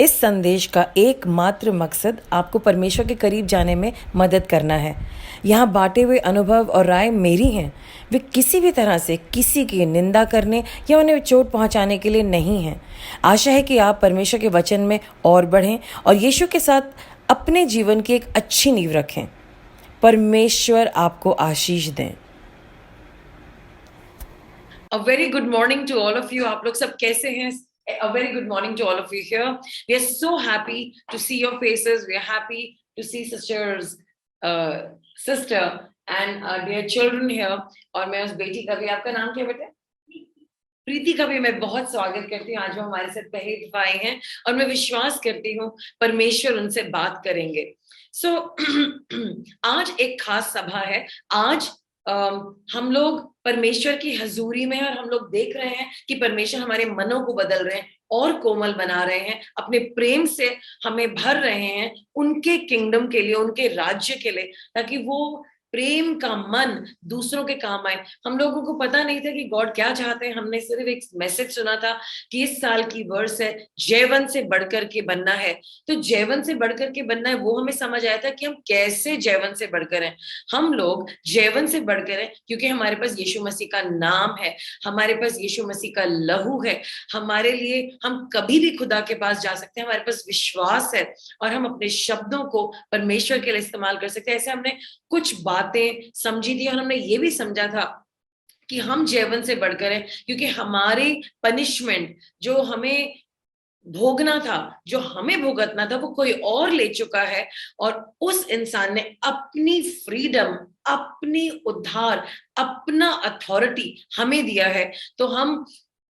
इस संदेश का एकमात्र मकसद आपको परमेश्वर के करीब जाने में मदद करना है। यहाँ बांटे हुए अनुभव और राय मेरी हैं। वे किसी भी तरह से किसी की निंदा करने या उन्हें चोट पहुंचाने के लिए नहीं हैं। आशा है कि आप परमेश्वर के वचन में और बढ़ें और यीशु के साथ अपने जीवन की एक अच्छी नींव रखें। परमेश्वर आपको आशीष दें। A very good morning to all of you. आप लोग सब कैसे हैं? A very good morning to all of you here. We are so happy to see your faces. We are happy to see sister and dear children here. और मैं उस बेटी का भी, आपका नाम क्या बेटा? प्रीति का भी मैं बहुत स्वागत करती हूँ। आज वो हमारे साथ पहली दफा आए हैं और मैं विश्वास करती हूँ परमेश्वर उनसे बात करेंगे। आज एक खास सभा है। आज हम लोग परमेश्वर की हजूरी में हैं और हम लोग देख रहे हैं कि परमेश्वर हमारे मनों को बदल रहे हैं और कोमल बना रहे हैं, अपने प्रेम से हमें भर रहे हैं उनके किंगडम के लिए, उनके राज्य के लिए, ताकि वो प्रेम का मन दूसरों के काम आए। हम लोगों को पता नहीं था कि गॉड क्या चाहते हैं। हमने सिर्फ एक मैसेज सुना था कि इस साल की वर्स है जैवन से बढ़कर के बनना है। तो जैवन से बढ़कर के बनना है, वो हमें समझ आया था कि हम कैसे जैवन से बढ़कर हैं। हम लोग जैवन से बढ़कर हैं क्योंकि हमारे पास यीशु मसीह का नाम है, हमारे पास यीशु मसीह का लहू है। हमारे लिए हम कभी भी खुदा के पास जा सकते हैं, हमारे पास विश्वास है और हम अपने शब्दों को परमेश्वर के लिए इस्तेमाल कर सकते हैं। ऐसे हमने कुछ बातें समझी थी और हमने ये भी समझा था कि हम जैवन से बढ़कर हैं क्योंकि हमारी पनिशमेंट जो हमें भोगना था, जो हमें भुगतना था, वो कोई और ले चुका है और उस इंसान ने अपनी फ्रीडम, अपनी उद्धार, अपना अथॉरिटी हमें दिया है। तो हम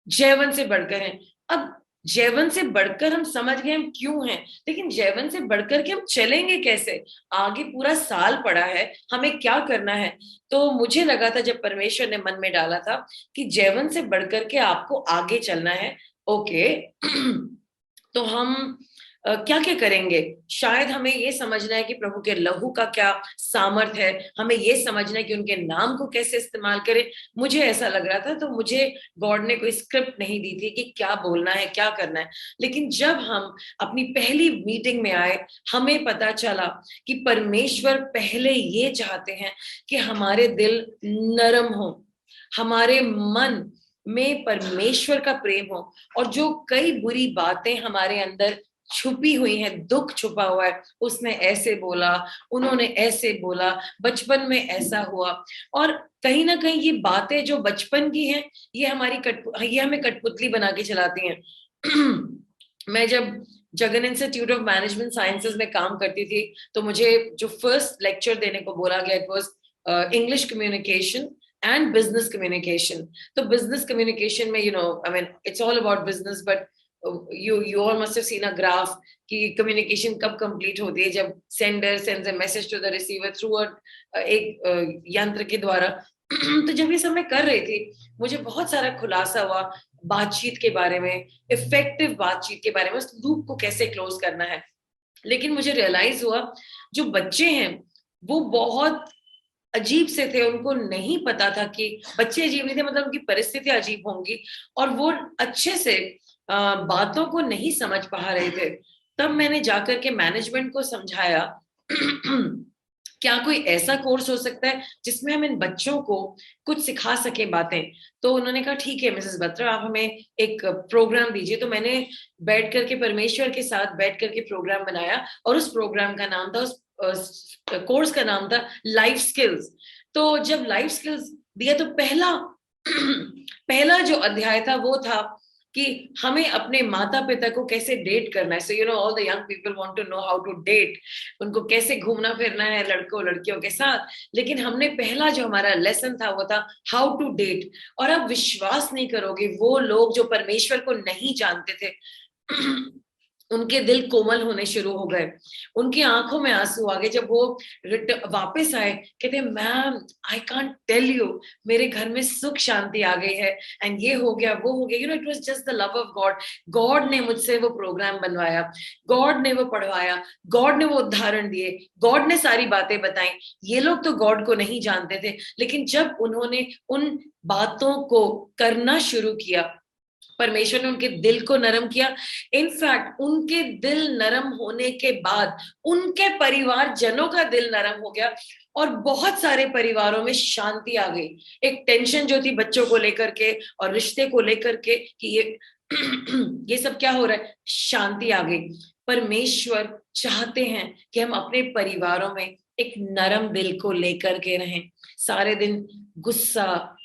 जैवन से बढ़कर हैं। अब जैवन से बढ़कर हम समझ गए हम क्यों हैं, लेकिन जैवन से बढ़कर के हम चलेंगे कैसे? आगे पूरा साल पड़ा है, हमें क्या करना है? तो मुझे लगा था जब परमेश्वर ने मन में डाला था कि जैवन से बढ़कर के आपको आगे चलना है। ओके तो हम क्या क्या करेंगे? शायद हमें ये समझना है कि प्रभु के लहू का क्या सामर्थ है, हमें ये समझना है कि उनके नाम को कैसे इस्तेमाल करें। मुझे ऐसा लग रहा था, तो मुझे गॉड ने कोई स्क्रिप्ट नहीं दी थी कि क्या बोलना है, क्या करना है। लेकिन जब हम अपनी पहली मीटिंग में आए, हमें पता चला कि परमेश्वर पहले ये चाहते हैं कि हमारे दिल नरम हो, हमारे मन में परमेश्वर का प्रेम हो, और जो कई बुरी बातें हमारे अंदर छुपी हुई हैं, दुख छुपा हुआ है, उसने ऐसे बोला, उन्होंने ऐसे बोला, बचपन में ऐसा हुआ, और कहीं ना कहीं ये बातें जो बचपन की हैं, ये ये हमें कठपुतली बना के चलाती हैं। मैं जब Jagan institute of management sciences में काम करती थी, तो मुझे जो फर्स्ट लेक्चर देने को बोला गया, it was English communication and business communication. तो बिजनेस कम्युनिकेशन में I mean it's all about business, but you all must have seen a graph कि कम्युनिकेशन कब कंप्लीट होती है, जब sender sends a message to the receiver through एक यंत्र के द्वारा। तो जब ये सब मैं कर रही थी, मुझे बहुत सारा खुलासा हुआ बातचीत के बारे में, इफेक्टिव बातचीत के बारे में, उस लूप को कैसे क्लोज करना है। लेकिन मुझे रियलाइज हुआ जो बच्चे हैं वो बहुत अजीब से थे, उनको नहीं पता था कि बच्चे अजीब नहीं थे, मतलब उनकी परिस्थितियां अजीब होंगी और वो अच्छे से बातों को नहीं समझ पा रहे थे। तब मैंने जाकर के मैनेजमेंट को समझाया क्या कोई ऐसा कोर्स हो सकता है जिसमें हम इन बच्चों को कुछ सिखा सके बातें। तो उन्होंने कहा ठीक है मिसेस बत्रा, आप हमें एक प्रोग्राम दीजिए। तो मैंने बैठ करके परमेश्वर के साथ बैठ करके प्रोग्राम बनाया और उस प्रोग्राम का नाम था, उस कोर्स का नाम था लाइफ स्किल्स। तो जब लाइफ स्किल्स दिया तो पहला जो अध्याय था वो था कि हमें अपने माता पिता को कैसे डेट करना है। So you know all the young people want to know how to date, उनको कैसे घूमना फिरना है लड़कों लड़कियों के साथ। लेकिन हमने पहला जो हमारा लेसन था वो था हाउ टू डेट। और आप विश्वास नहीं करोगे, वो लोग जो परमेश्वर को नहीं जानते थे उनके दिल कोमल होने शुरू हो गए, उनकी आंखों में आंसू आ गए जब वो वापस आए। कहते ma'am I can't tell you, मेरे घर में सुख शांति आ गई है, एंड ये हो गया वो हो गया। You know it was just the love of God. God ने मुझसे वो प्रोग्राम बनवाया, गॉड ने वो पढ़वाया, गॉड ने वो उदाहरण दिए, गॉड ने सारी बातें बताई। ये लोग तो गॉड को नहीं जानते थे, लेकिन जब उन्होंने उन बातों को करना शुरू किया परमेश्वर ने उनके दिल को नरम किया। इनफैक्ट उनके दिल नरम होने के बाद उनके परिवार जनों का दिल नरम हो गया और बहुत सारे परिवारों में शांति आ गई। एक टेंशन जो थी बच्चों को लेकर के और रिश्ते को लेकर के कि ये सब क्या हो रहा है, शांति आ गई। परमेश्वर चाहते हैं कि हम अपने परिवारों में एक नरम दिल को लेकर के रहें। सारे दिन गुस्सा,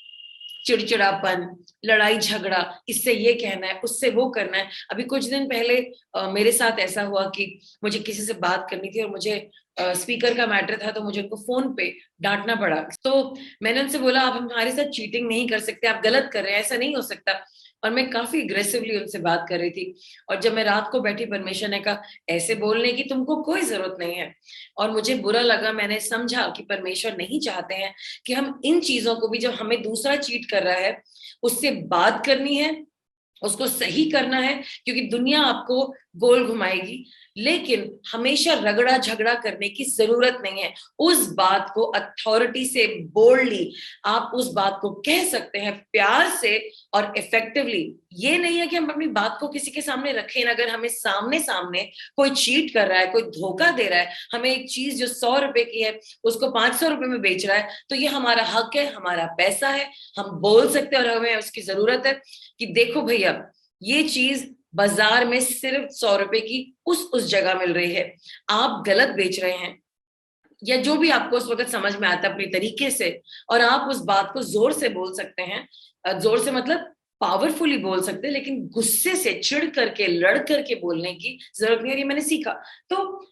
चिड़चिड़ापन, लड़ाई झगड़ा, इससे ये कहना है, उससे वो करना है। अभी कुछ दिन पहले मेरे साथ ऐसा हुआ कि मुझे किसी से बात करनी थी और मुझे स्पीकर का मैटर था, तो मुझे उनको फोन पे डांटना पड़ा। तो मैंने उनसे बोला, आप हमारे साथ चीटिंग नहीं कर सकते, आप गलत कर रहे हैं, ऐसा नहीं हो सकता। और मैं काफी अग्रेसिवली उनसे बात कर रही थी। और जब मैं रात को बैठी, परमेश्वर ने कहा ऐसे बोलने की तुमको कोई जरूरत नहीं है। और मुझे बुरा लगा, मैंने समझा कि परमेश्वर नहीं चाहते हैं कि हम इन चीजों को भी, जब हमें दूसरा चीट कर रहा है, उससे बात करनी है, उसको सही करना है, क्योंकि दुनिया आपको गोल घुमाएगी। लेकिन हमेशा रगड़ा झगड़ा करने की जरूरत नहीं है। उस बात को अथॉरिटी से, बोल्डली आप उस बात को कह सकते हैं, प्यार से और इफेक्टिवली। ये नहीं है कि हम अपनी बात को किसी के सामने रखें। अगर हमें सामने सामने कोई चीट कर रहा है, कोई धोखा दे रहा है, हमें एक चीज जो 100 रुपए की है उसको 500 रुपए में बेच रहा है, तो ये हमारा हक है, हमारा पैसा है, हम बोल सकते हैं और हमें उसकी जरूरत है कि देखो भैया, ये चीज बाजार में सिर्फ 100 रुपए की उस जगह मिल रही है, आप गलत बेच रहे हैं। या जो भी आपको उस वक्त समझ में आता है अपने तरीके से, और आप उस बात को जोर से बोल सकते हैं। जोर से मतलब पावरफुली बोल सकते हैं, लेकिन गुस्से से, चिढ़ करके, लड़ करके बोलने की जरूरत नहीं है। ये मैंने सीखा। तो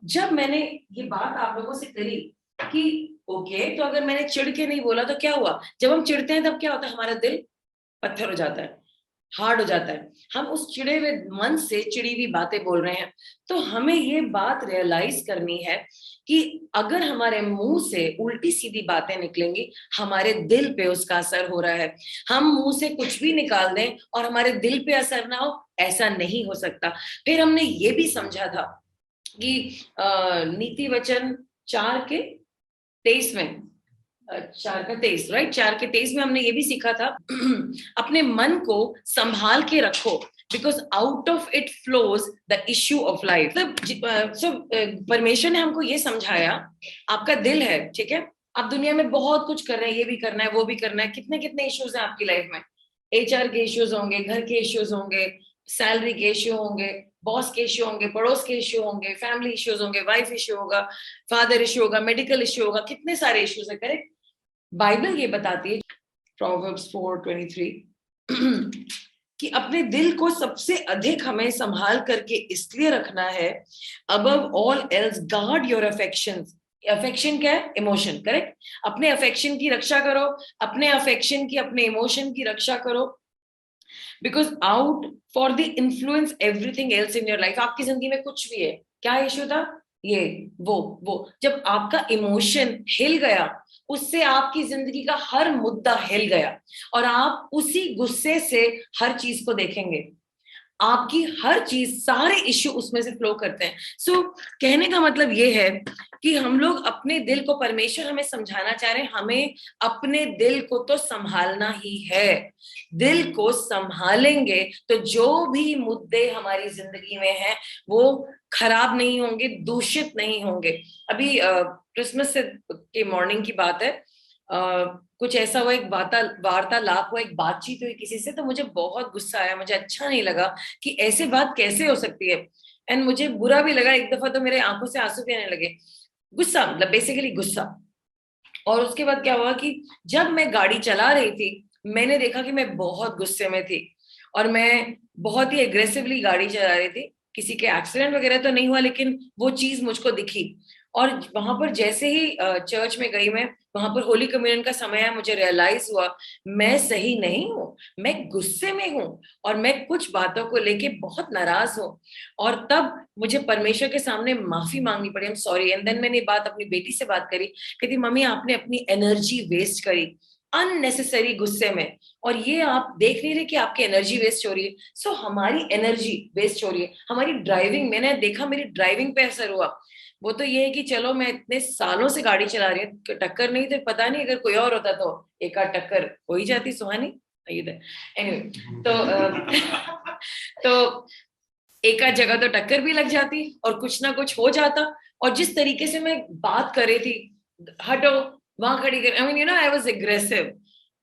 जब मैंने ये बात आप लोगों से करी कि ओके, तो अगर मैंने चिढ़ के नहीं बोला तो क्या हुआ? जब हम चिढ़ते हैं तब क्या होता है? हमारा दिल पत्थर हो जाता है, हार्ड हो जाता है। हम उस चिड़े हुए मन से चिड़ी हुई बातें बोल रहे हैं। तो हमें ये बात रियलाइज करनी है कि अगर हमारे मुंह से उल्टी सीधी बातें निकलेंगी, हमारे दिल पे उसका असर हो रहा है। हम मुंह से कुछ भी निकाल दें और हमारे दिल पे असर ना हो, ऐसा नहीं हो सकता। फिर हमने ये भी समझा था कि नीति वचन 4:23 में, 4:23, राइट, 4:23 में हमने ये भी सीखा था अपने मन को संभाल के रखो, because out of it flows the issue of life. परमेश्वर ने हमको ये समझाया, आपका दिल है, ठीक है, आप दुनिया में बहुत कुछ कर रहे हैं, ये भी करना है, वो भी करना है, कितने कितने इश्यूज हैं आपकी लाइफ में। HR के इश्यूज होंगे, घर के इश्यूज होंगे, सैलरी के इश्यू होंगे, बॉस के इश्यू होंगे, पड़ोस के इश्यू होंगे, फैमिली इश्यूज होंगे, वाइफ इश्यू होगा, फादर इश्यू होगा, मेडिकल इश्यू होगा, कितने सारे इश्यूज है, करेक्ट। बाइबल ये बताती है, प्रोवर्ब्स 4:23 कि अपने दिल को सबसे अधिक हमें संभाल करके इसलिए रखना है, above all else guard your affections. Affection क्या है? Emotion, correct. अपने अफेक्शन की रक्षा करो, अपने अफेक्शन की, अपने इमोशन की रक्षा करो, because out for the influence everything else in your life. आपकी जिंदगी में कुछ भी है, क्या इश्यू था, ये वो जब आपका इमोशन हिल गया, उससे आपकी जिंदगी का हर मुद्दा हिल गया, और आप उसी गुस्से से हर चीज को देखेंगे। आपकी हर चीज, सारे इश्यू उसमें से फ्लो करते हैं। सो कहने का मतलब ये है कि हम लोग अपने दिल को, परमेश्वर हमें समझाना चाह रहे हैं, हमें अपने दिल को तो संभालना ही है। दिल को संभालेंगे तो जो भी मुद्दे हमारी जिंदगी में हैं वो खराब नहीं होंगे, दूषित नहीं होंगे। अभी क्रिसमस से के मॉर्निंग की बात है, कुछ ऐसा हुआ, एक वार्तालाप हुआ, एक बातचीत हुई किसी से, तो मुझे बहुत गुस्सा आया, मुझे अच्छा नहीं लगा कि ऐसे बात कैसे हो सकती है। एंड मुझे बुरा भी लगा, एक दफा तो मेरे आंखों से आंसू भी आने लगे। गुस्सा मतलब बेसिकली गुस्सा। और उसके बाद क्या हुआ कि जब मैं गाड़ी चला रही थी, मैंने देखा कि मैं बहुत गुस्से में थी और मैं बहुत ही एग्रेसिवली गाड़ी चला रही थी। किसी के एक्सीडेंट वगैरह तो नहीं हुआ, लेकिन वो चीज मुझको दिखी। और वहां पर जैसे ही चर्च में गई मैं, वहां पर होली कम्युनियन का समय है, मुझे रियलाइज हुआ मैं सही नहीं हूँ, मैं गुस्से में हूँ और मैं कुछ बातों को लेके बहुत नाराज हूँ। और तब मुझे परमेश्वर के सामने माफी मांगनी पड़ी, I am sorry. And then मैंने बात अपनी बेटी से बात करी, कहती मम्मी आपने अपनी एनर्जी वेस्ट करी अननेसेसरी गुस्से में, और ये आप देख नहीं रहे कि आपकी एनर्जी वेस्ट हो रही है। सो हमारी एनर्जी वेस्ट हो रही है, हमारी ड्राइविंग, मैंने देखा मेरी ड्राइविंग पे असर हुआ। वो तो ये है कि चलो मैं इतने सालों से गाड़ी चला रही हूँ, टक्कर नहीं तो पता नहीं, अगर कोई और होता तो एक आध टक्कर हो ही जाती, सुहानी, इधर एनीवे तो एक आध जगह तो टक्कर भी लग जाती और कुछ ना कुछ हो जाता। और जिस तरीके से मैं बात कर रही थी, हटो, वहां खड़ी कर, I mean I was aggressive,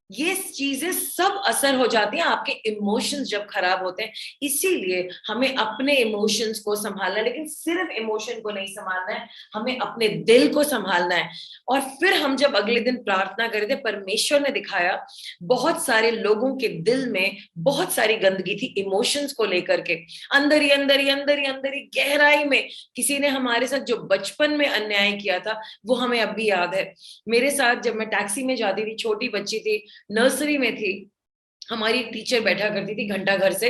ये चीजें सब असर हो जाती हैं आपके इमोशंस जब खराब होते हैं। इसीलिए हमें अपने इमोशंस को संभालना है, लेकिन सिर्फ इमोशन को नहीं संभालना है, हमें अपने दिल को संभालना है। और फिर हम जब अगले दिन प्रार्थना कर रहे थे, परमेश्वर ने दिखाया बहुत सारे लोगों के दिल में बहुत सारी गंदगी थी इमोशंस को लेकर के, अंदर ही अंदर ही अंदर ही अंदर ही गहराई में किसी ने हमारे साथ जो बचपन में अन्याय किया था वो हमें अब भी याद है। मेरे साथ जब मैं टैक्सी में जाती थी, छोटी बच्ची थी, नर्सरी में थी, हमारी टीचर बैठा करती थी घंटा घर से,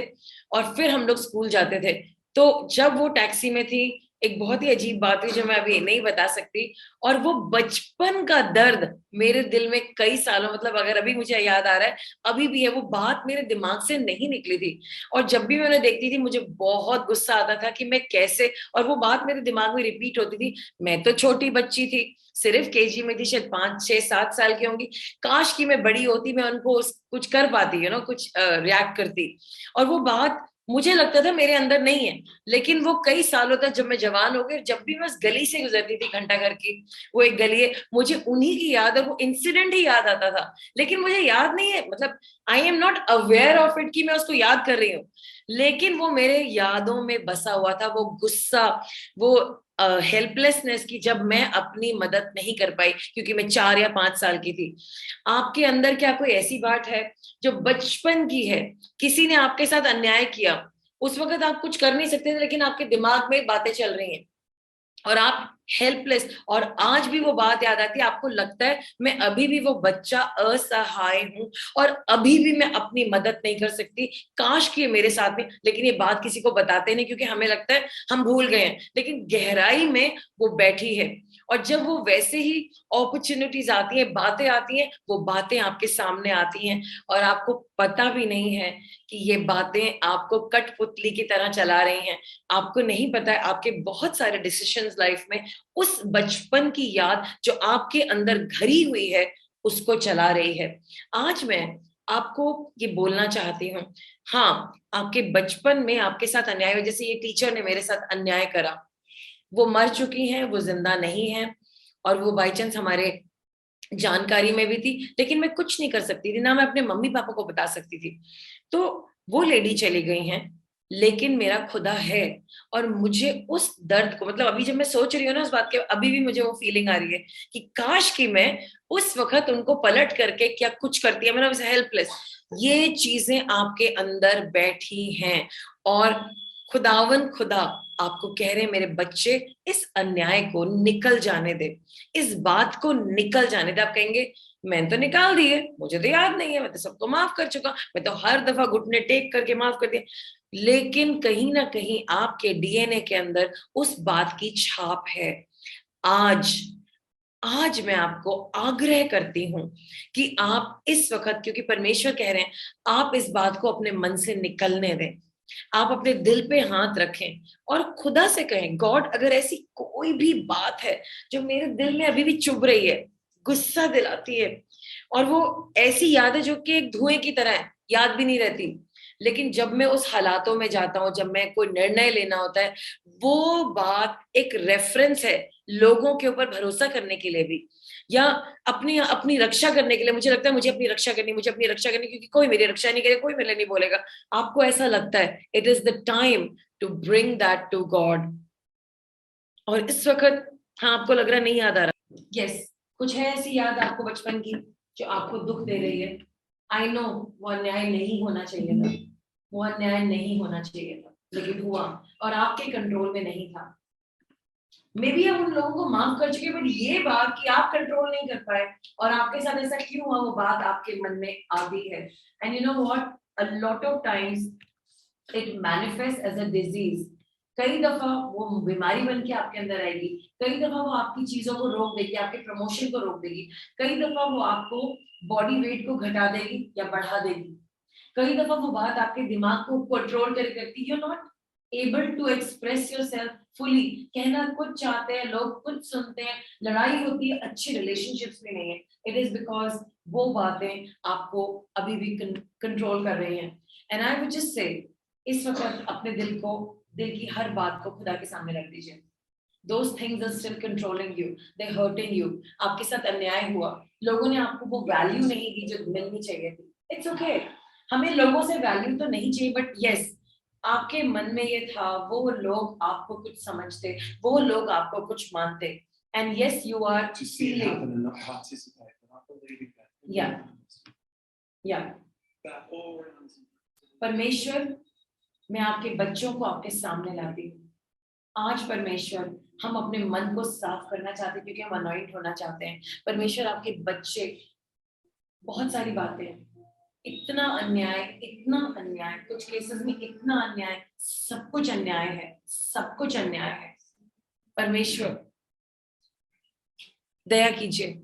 और फिर हम लोग स्कूल जाते थे। तो जब वो टैक्सी में थी, एक बहुत ही अजीब बात हुई जो मैं अभी नहीं बता सकती, और वो बचपन का दर्द मेरे दिल में कई सालों, मतलब अगर अभी मुझे याद आ रहा है अभी भी है, वो बात मेरे दिमाग से नहीं निकली थी। और जब भी मैं उन्हें देखती थी मुझे बहुत गुस्सा आता था कि मैं कैसे, और वो बात मेरे दिमाग में रिपीट होती थी। मैं तो छोटी बच्ची थी, सिर्फ केजी में थी, शायद 5 6 7 साल की होंगी, काश कि मैं बड़ी होती, मैं उनको कुछ कर पाती, कुछ रिएक्ट करती। और वो बात मुझे लगता था मेरे अंदर नहीं है, लेकिन वो कई सालों तक जब मैं जवान हो गई, जब भी मैं उस गली से गुजरती थी, घंटा घर की वो एक गली है, मुझे उन्हीं की याद और वो इंसिडेंट ही याद आता था। लेकिन मुझे याद नहीं है, मतलब I am not aware of it कि मैं उसको याद कर रही हूँ, लेकिन वो मेरे यादों में बसा हुआ था, वो गुस्सा, वो हेल्पलेसनेस की, जब मैं अपनी मदद नहीं कर पाई क्योंकि मैं 4 या 5 साल की थी। आपके अंदर क्या कोई ऐसी बात है जो बचपन की है, किसी ने आपके साथ अन्याय किया, उस वक्त आप कुछ कर नहीं सकते थे, लेकिन आपके दिमाग में बातें चल रही हैं और आप हेल्पलेस, और आज भी वो बात याद आती है, आपको लगता है मैं अभी भी वो बच्चा असहाय हूं और अभी भी मैं अपनी मदद नहीं कर सकती, काश कि ये मेरे साथ में, लेकिन ये बात किसी को बताते नहीं क्योंकि हमें लगता है हम भूल गए हैं, लेकिन गहराई में वो बैठी है। और जब वो वैसे ही अपॉर्चुनिटीज आती हैं, बातें आती हैं, वो बातें आपके सामने आती हैं और आपको पता भी नहीं है कि ये बातें आपको कठपुतली की तरह चला रही हैं। आपको नहीं पता है आपके बहुत सारे डिसीजंस लाइफ में उस बचपन की याद जो आपके अंदर घरी हुई है उसको चला रही है। आज मैं आपको ये बोलना चाहती हूँ, हाँ, आपके बचपन में आपके साथ अन्याय हुआ, जैसे ये टीचर ने मेरे साथ अन्याय करा, वो मर चुकी हैं, वो जिंदा नहीं है, और वो बाई चांस हमारे जानकारी में भी थी, लेकिन मैं कुछ नहीं कर सकती थी, ना मैं अपने मम्मी पापा को बता सकती थी। तो वो लेडी चली गई हैं, लेकिन मेरा खुदा है। और मुझे उस दर्द को, मतलब अभी जब मैं सोच रही हूँ ना उस बात के, अभी भी मुझे वो फीलिंग आ रही है कि काश कि मैं उस वक्त उनको पलट करके क्या कुछ करती है, मतलब हेल्पलेस। ये चीजें आपके अंदर बैठी हैं, और खुदावन खुदा आपको कह रहे हैं मेरे बच्चे, इस अन्याय को निकल जाने दे, इस बात को निकल जाने दे। आप कहेंगे मैंने तो निकाल दी है, मुझे तो याद नहीं है, मैं तो सबको माफ कर चुका, मैं तो हर दफा घुटने टेक करके माफ कर दिया, लेकिन कहीं ना कहीं आपके डीएनए के अंदर उस बात की छाप है। आज आज मैं आपको आग्रह करती हूं कि आप इस वक्त, क्योंकि परमेश्वर कह रहे हैं आप इस बात को अपने मन से निकलने दें, आप अपने दिल पे हाथ रखें और खुदा से कहें, गॉड अगर ऐसी कोई भी बात है जो मेरे दिल में अभी भी चुभ रही है, गुस्सा दिलाती है, और वो ऐसी याद है जो कि एक धुएं की तरह है, याद भी नहीं रहती, लेकिन जब मैं उस हालातों में जाता हूं, जब मैं कोई निर्णय लेना होता है, वो बात एक रेफरेंस है लोगों के ऊपर भरोसा करने के लिए भी, या अपनी अपनी रक्षा करने के लिए। मुझे लगता है मुझे अपनी रक्षा करनी, मुझे अपनी रक्षा करनी, क्योंकि कोई मेरी रक्षा नहीं करेगा, कोई मेरे लिए नहीं बोलेगा। आपको ऐसा लगता है, it is the time to bring that to God. और इस वक्त, हाँ, आपको लग रहा नहीं याद आ रहा, यस, कुछ है ऐसी याद आपको बचपन की जो आपको दुख दे रही है। आई नो वो अन्याय नहीं होना चाहिए था, वो अन्याय नहीं होना चाहिए था, लेकिन हुआ और आपके कंट्रोल में नहीं था। मे बी आप उन लोगों को माफ कर चुके, बट ये बात कि आप कंट्रोल नहीं कर पाए और आपके साथ ऐसा क्यों हुआ, वो बात आपके मन में आ गई है। And you know what, a lot of times it manifest as a disease. कई दफा वो बीमारी बन के आपके अंदर आएगी, कई दफा वो आपकी चीजों को रोक देगी, आपके प्रमोशन को रोक देगी, कई दफा वो आपको बॉडी वेट को घटा देगी या बढ़ा देगी, कई दफा वो बात आपके दिमाग को कंट्रोल करती, you not able to express yourself fully. कहना कुछ चाहते हैं लोग, कुछ सुनते हैं, लड़ाई होती है, अच्छे रिलेशनशिप्स में नहीं है, इट इज बिकॉज वो बातें आपको अभी भी कंट्रोल कर रही हैं। And I would just say, इस वक्त अपने दिल की हर बात को खुदा के सामने रख दीजिए। Those things are still controlling you, they're hurting you. आपके साथ अन्याय हुआ, लोगों ने आपको वो वैल्यू नहीं दी जो मिलनी चाहिए थी। It's okay, हमें लोगों से वैल्यू तो नहीं चाहिए, बट yes, आपके मन में ये था, वो लोग आपको कुछ समझते, वो लोग आपको कुछ मानते, and yes, you are to see it feeling, happen and not participate, and not believing that. Yeah. yeah, That all around you. परमेश्वर, मैं आपके बच्चों को आपके सामने लाती हूँ। आज परमेश्वर, हम अपने मन को साफ करना चाहते हैं क्योंकि हम अनॉइंट होना चाहते हैं। परमेश्वर, आपके बच्चे, बहुत सारी बातें, इतना अन्याय, कुछ केसेस में इतना अन्याय, सब कुछ अन्याय है, सब कुछ अन्याय है। परमेश्वर, दया कीजिए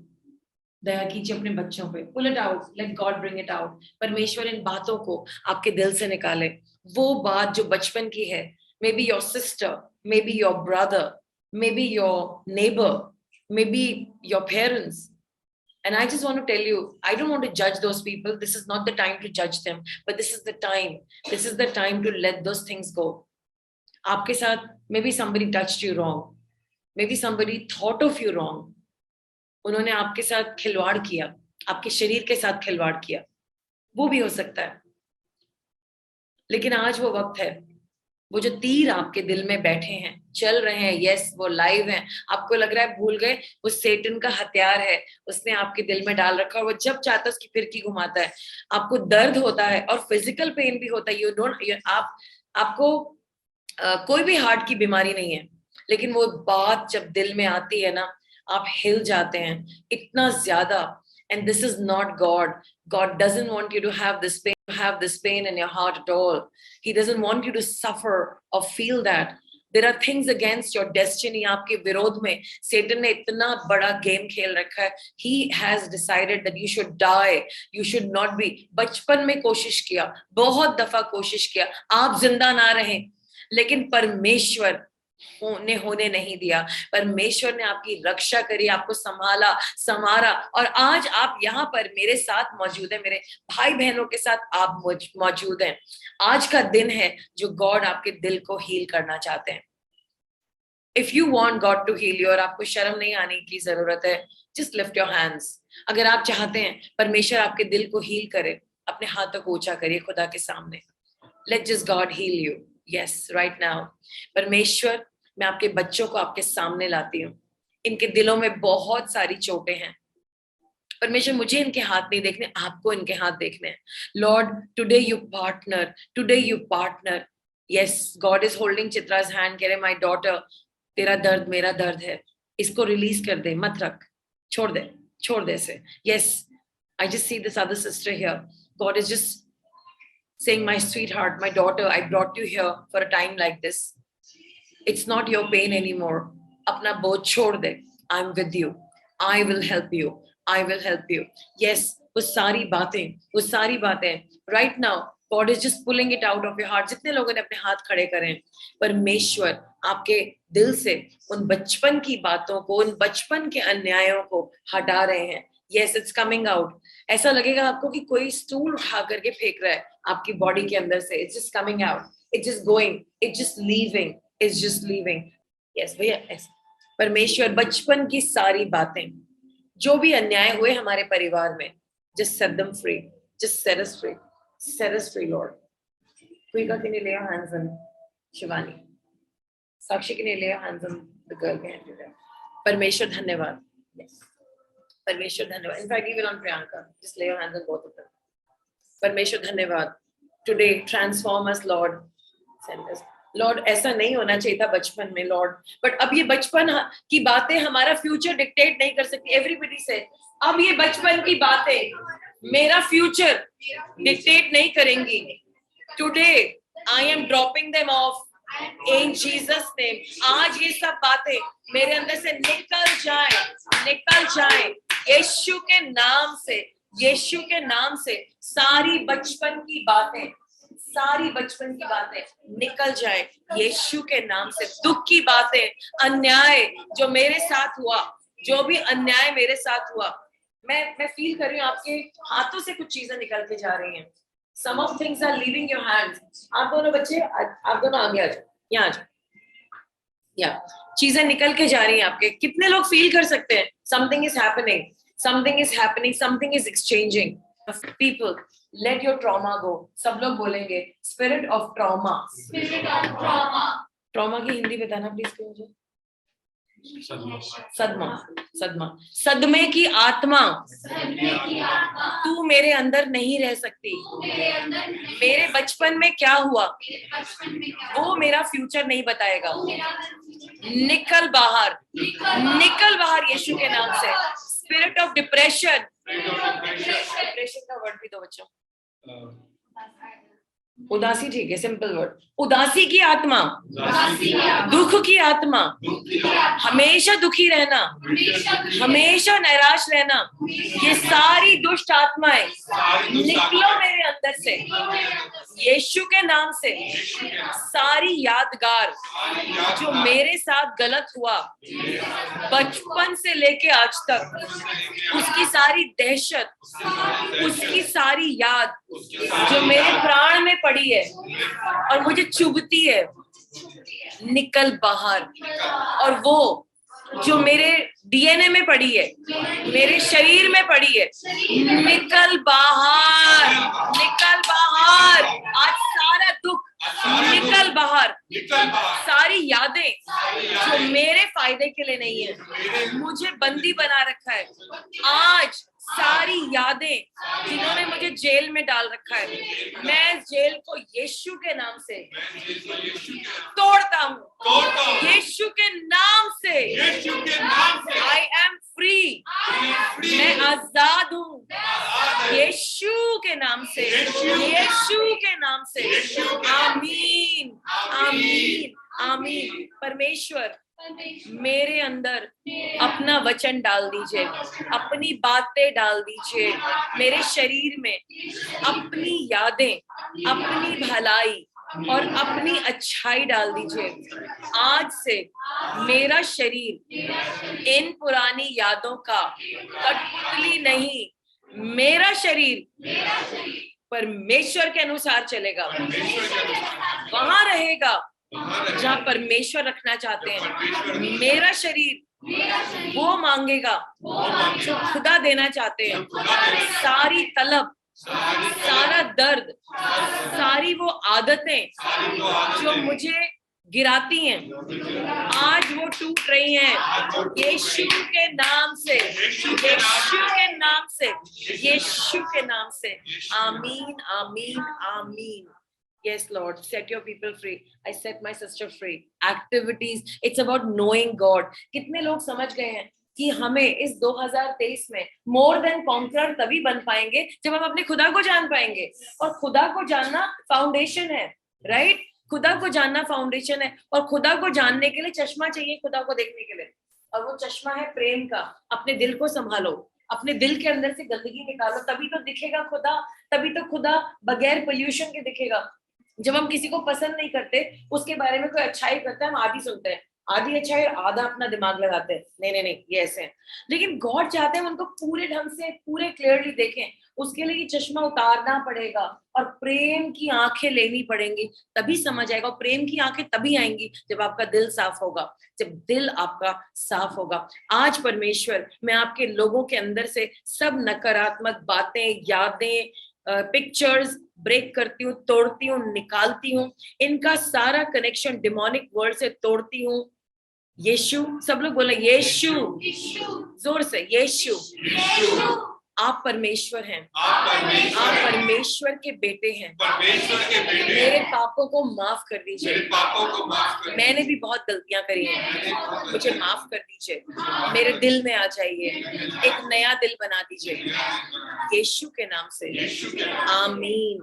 अपने बच्चों पे। Pull it out, let God bring it out. परमेश्वर इन बातों को आपके दिल से निकाले, वो बात जो बचपन की है, may be your sister, may be your brother, may be your neighbour, may be your parents. And I just want to tell you, I don't want to judge those people. This is not the time to judge them, but this is the time to let those things go. आपके साथ maybe somebody touched you wrong, maybe somebody thought of you wrong. उन्होंने आपके साथ खिलवाड़ किया, आपके शरीर के साथ खिलवाड़ किया, वो भी हो सकता है। लेकिन आज वो वक्त है, वो जो तीर आपके दिल में बैठे हैं, चल रहे हैं, यस वो लाइव हैं, आपको लग रहा है भूल गए, वो सेटन का हथियार है, उसने आपके दिल में डाल रखा है, वो जब चाहता है उसकी फिरकी घुमाता है। आपको दर्द होता है और फिजिकल पेन भी होता है, यू डोंट, आपको कोई भी हार्ट की बीमारी नहीं है, लेकिन वो बात जब दिल में आती है ना, आप हिल जाते हैं इतना ज्यादा। And this is not God. God doesn't want you to have this pain in your heart at all. He doesn't want you to suffer or feel that. There are things against your destiny. आपके विरोध में Satan ने इतना बड़ा game खेल रखा है। He has decided that you should die. You should not be. बचपन में कोशिश किया, बहुत दफा कोशिश किया, आप जिंदा ना रहें, लेकिन परमेश्वर होने नहीं दिया। परमेश्वर ने आपकी रक्षा करी, आपको संभाला, और आज आप यहाँ पर मेरे साथ मौजूद हैं, मेरे भाई बहनों के साथ आप मौजूद हैं। आज का दिन है जो गॉड आपके दिल को हील करना चाहते हैं। If you want God to heal you, और आपको शर्म नहीं आने की जरूरत है, जस्ट लिफ्ट योर हैंड्स। अगर आप चाहते हैं परमेश्वर आपके दिल को हील करे, अपने हाथों को ऊंचा करिए खुदा के सामने। Let just God heal you, yes right now. परमेश्वर, मैं आपके बच्चों को आपके सामने लाती हूँ, इनके दिलों में बहुत सारी चोटें हैं। परमेश्वर, मुझे इनके हाथ नहीं देखने, आपको इनके हाथ देखने हैं। Lord, today you partner. Yes, God is holding चित्रा's हैंड, कह रहे माय डॉटर, तेरा दर्द मेरा दर्द है, इसको रिलीज कर दे, मत रख, छोड़ दे इसे। Yes, I just see this other sister here, God is just saying, my sweetheart, my daughter, I brought you here for a time like this. It's not your pain anymore. अपना बोझ छोड़ दे, I'm with you, I will help you. Yes, वो सारी बातें right now God is just pulling it out of your heart. जितने लोगों ने अपने हाथ खड़े करें, परमेश्वर आपके दिल से उन बचपन की बातों को, उन बचपन के अन्यायों को हटा रहे हैं। Yes, it's coming out. ऐसा लगेगा आपको कि कोई स्टूल उठा करके फेंक रहा है आपकी बॉडी के अंदर से। It's just coming out, it's just going, it's just leaving. Yes, भैया, परमेश्वर बचपन की सारी बातें, जो भी अन्याय हुए हमारे परिवार में, just set them free, just set us free, Lord. Kuika, can you lay your hands on Shivani? Sakshi, can you lay your hands on the girl behind you there? परमेश्वर धन्यवाद। Yes. परमेश्वर धन्यवाद। In fact, even on Priyanka, just lay your hands on both of them. परमेश्वर धन्यवाद। Today, transform us, Lord. Send us. Lord, ऐसा नहीं होना चाहिए था बचपन में लॉर्ड, बट अब ये बचपन की बातें हमारा फ्यूचर डिक्टेट नहीं कर सकती। एवरीबडी से अब ये बचपन की बातें मेरा फ्यूचर डिक्टेट नहीं करेंगी। Today I am dropping them of in Jesus name. आज ये सब बातें मेरे अंदर से निकल जाए यीशु के नाम से सारी बचपन की बातें निकल जाए यीशु के नाम से। दुख की बातें, अन्याय जो मेरे साथ हुआ, जो भी अन्याय मेरे साथ हुआ, मैं फील कर रही हूँ आपके हाथों से कुछ चीजें निकल के जा रही हैं. Some of things are leaving your hands. आप दोनों बच्चे, आप दोनों आगे आ जाओ, यहाँ आ जाओ. या चीजें निकल के जा रही हैं आपके. कितने लोग फील कर सकते हैं? Something is happening. Something is happening. Something is exchanging. People, let your trauma go. सब लोग बोलेंगे spirit of trauma. Spirit of trauma. Trauma की हिंदी बताना प्लीज मुझे. सदमा. सदमा. सदमा. सदमे की आत्मा. सदमे की आत्मा. तू मेरे अंदर नहीं रह सकती. तू मेरे अंदर नहीं. मेरे बचपन में क्या हुआ मेरे बचपन में क्या वो मेरा फ्यूचर नहीं बताएगा. वो मेरा निकल बाहर. निकल निकल बाहर यीशु के नाम से. Spirit of depression. Depression. Depression का वर्ड भी दो बच्चों. Uh, उदासी ठीक है, सिंपल वर्ड. उदासी की आत्मा. उदासी की आत्मा. दुख की आत्मा. दुख की आत्मा. हमेशा दुखी रहना. हमेशा निराश रहना. ये सारी दुष्ट आत्माएं निकलो मेरे अंदर से यीशु के नाम से. सारी यादगार जो मेरे साथ गलत हुआ बचपन से लेके आज तक, उसकी सारी दहशत, उसकी सारी याद जो मेरे प्राण में पड़ी है और मुझे चुभती है, निकल बाहर. और वो जो मेरे डीएनए में पड़ी है, मेरे शरीर में पड़ी है, निकल बाहर. निकल बाहर. आज सारा दुख निकल बाहर. सारी यादें जो मेरे फायदे के लिए नहीं है, मुझे बंदी बना रखा है, आज सारी यादें जिन्होंने मुझे जेल में डाल रखा है, मैं इस जेल को यीशु के नाम से तोड़ता हूँ. यीशु के नाम से. I am free. मैं आजाद हूँ यीशु के नाम से. यीशु के नाम से. आमीन. आमीन. आमीन. परमेश्वर मेरे अंदर अपना वचन डाल दीजिए, अपनी बातें डाल दीजिए, मेरे शरीर में अपनी यादें, अपनी भलाई और अपनी अच्छाई डाल दीजिए. आज से मेरा शरीर इन पुरानी यादों का कठपुतली नहीं, मेरा शरीर परमेश्वर के अनुसार चलेगा. वहां रहेगा जहाँ परमेश्वर रखना चाहते हैं. मेरा शरीर वो मांगेगा जो खुदा देना चाहते हैं. सारी तलब, सारा दर्द, सारी वो आदतें जो मुझे गिराती हैं, आज वो टूट रही हैं यीशु के नाम से. यीशु के नाम से. यीशु के नाम से. आमीन. आमीन. आमीन. Yes, Lord, set your people free. I set my sister free. Activities, it's about knowing God. कितने लोग समझ गए हैं कि हमें इस 2023 में more than conqueror तभी बन पाएंगे जब हम अपने खुदा को जान पाएंगे. और खुदा को जानना फाउंडेशन है, राइट? खुदा को जानना फाउंडेशन है. और खुदा को जानने के लिए चश्मा चाहिए, खुदा को देखने के लिए. और वो चश्मा है प्रेम का. अपने दिल को संभालो, अपने दिल के अंदर से गंदगी निकालो, तभी तो दिखेगा खुदा. तभी तो खुदा बगैर पोल्यूशन के दिखेगा. जब हम किसी को पसंद नहीं करते, उसके बारे में कोई अच्छाई करता है, हम आधी सुनते हैं, आधी अच्छाई, आधा अपना दिमाग लगाते हैं. नहीं नहीं, ये ऐसे हैं. लेकिन गॉड चाहते हैं उनको पूरे ढंग से, पूरे क्लियरली देखें. उसके लिए ये चश्मा उतारना पड़ेगा और प्रेम की आंखें लेनी पड़ेंगी, तभी समझ आएगा. और प्रेम की आंखें तभी आएंगी जब आपका दिल साफ होगा, जब दिल आपका साफ होगा. आज परमेश्वर, मैं आपके लोगों के अंदर से सब नकारात्मक बातें, यादें, पिक्चर्स ब्रेक करती हूँ, तोड़ती हूँ, निकालती हूँ. इनका सारा कनेक्शन डिमोनिक वर्ल्ड से तोड़ती हूँ. यीशु, सब लोग बोले यीशु, जोर से. यीशु, आप परमेश्वर हैं. आप परमेश्वर के बेटे हैं. मेरे पापों को माफ कर दीजिए. मैंने भी बहुत गलतियां करी हैं, मुझे माफ कर दीजिए. मेरे दिल में आ जाइए, एक नया दिल बना दीजिए यीशु के नाम से. आमीन.